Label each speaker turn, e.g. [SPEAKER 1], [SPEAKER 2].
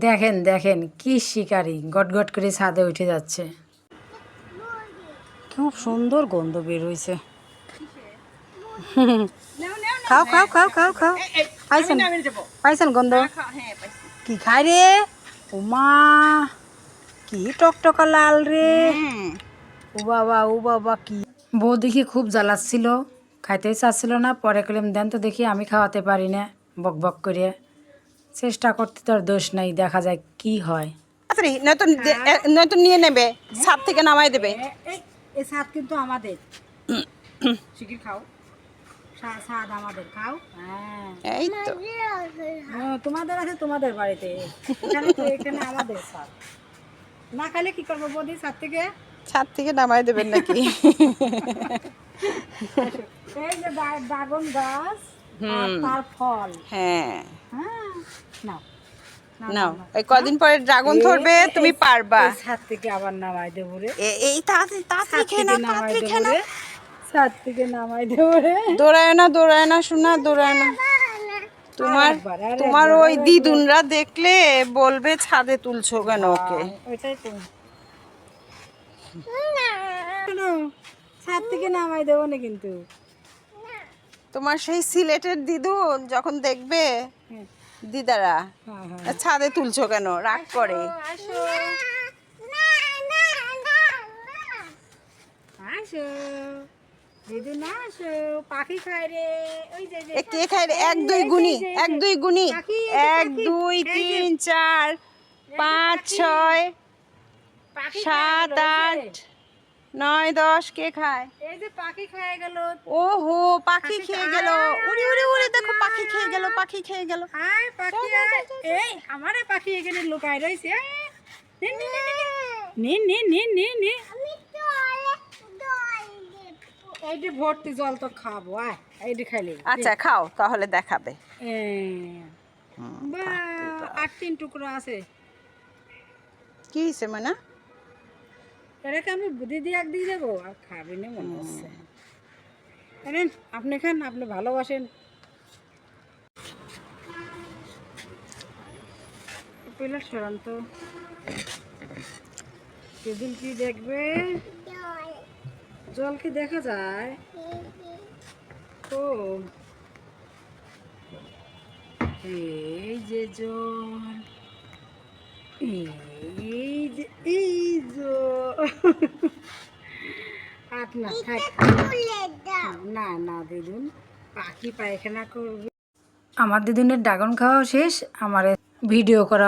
[SPEAKER 1] দেখেন দেখেন কি শিকারি গটগট করে ছাদে উঠে যাচ্ছে। খুব সুন্দর গন্ধ বের হয়েছে। খাও খাও খাও খাও খাও। পাইছেন পাইছেন গন্ধ? কি খায় রে? উমা কি টকটকা লাল রে। ও বাবা ও বাবা কি। বউ দেখি খুব জ্বালাচ্ছিল, খাইতেই চাচ্ছিল না। পরে কইলাম দেন তো দেখি, আমি খাওয়াতে পারি না। বক বক করে চেষ্টা করতে তোর দোষ নাই, দেখা যায় কি হয়।
[SPEAKER 2] নয়তো নিয়ে নেবে, ছাদ থেকে নামাই দেবে।
[SPEAKER 1] এই ছাদ কিন্তু আমাদের। শিগগির খাও, ছাদ আমাদের, খাও। হ্যাঁ
[SPEAKER 2] এই তো
[SPEAKER 1] তোমাদের আছে তোমাদের বাড়িতে, এখানে তো এখানে আমাদের ছাদ। না খাইলে কি করবো বৌদি?
[SPEAKER 2] ছাদ থেকে নামাই দেবেন নাকি?
[SPEAKER 1] এই যে ড্রাগন গাছ আর তার ফল।
[SPEAKER 2] হ্যাঁ
[SPEAKER 1] হ্যাঁ নাও
[SPEAKER 2] নাও, এই কদিন পরে ড্রাগন ধরবে, তুমি পারবা।
[SPEAKER 1] ছাদ থেকে আবার নামাই দেবো রে।
[SPEAKER 2] এই তাড়াতাড়ি তাড়াতাড়ি খেয়ে নাও, তাড়াতাড়ি খেয়ে নাও।
[SPEAKER 1] ছাদ থেকে নামাই দেবো রে।
[SPEAKER 2] দৌড়ায় না শোনা, দৌড়ায় না। তোমার ওই দিদুনরা দেখলে বলবে ছাদে তুলছো কেন ওকে।
[SPEAKER 1] ওইটাই তো, ছাদ থেকে নামাই দেবো না কিন্তু।
[SPEAKER 2] তোমার সেই সিলেটের দিদুন যখন দেখবে দিদারা ছাদে তুলছো কেন রাগ করে।
[SPEAKER 1] আসো দিদু না, আসো। পাখি খায় রে, ওই যে
[SPEAKER 2] কে খায় রে? 1 2 গুনি, 1 2 গুনি, 1 2 3 4 5 6 7 8 9 10। কে খায়?
[SPEAKER 1] এই যে পাখি খেয়ে গেল।
[SPEAKER 2] ওহো পাখি খেয়ে গেল। উড়ি উড়ি উড়ি, দেখো পাখি খেয়ে গেল, পাখি খেয়ে গেল।
[SPEAKER 1] আয় পাখি আয়। এই আমারে পাখি এখানে লুকায় রইছে। নে নে নে নে নে, এইটা ভর্তি জল তো খাবো। আয় এইটা খাইলে।
[SPEAKER 2] আচ্ছা খাও তাহলে দেখাবে।
[SPEAKER 1] বা আর 3 টুকরো আছে।
[SPEAKER 2] কি হয়েছে মানে?
[SPEAKER 1] এটাকে আমি দিদি এক দিয়ে দেবো, আর খাবি না মনে হচ্ছে। নেন আপনি খান, আপনি ভালোবাসেন। প্লেট সরান তো, সেদিন কি দেখবে? জল কি দেখা যায়? ও এই যে জল, এই যে আপনার না না দিদুন, পাখি পায়খানা করবে। আমার দিদুনের ড্রাগন খাওয়া শেষ, আমার ভিডিও করা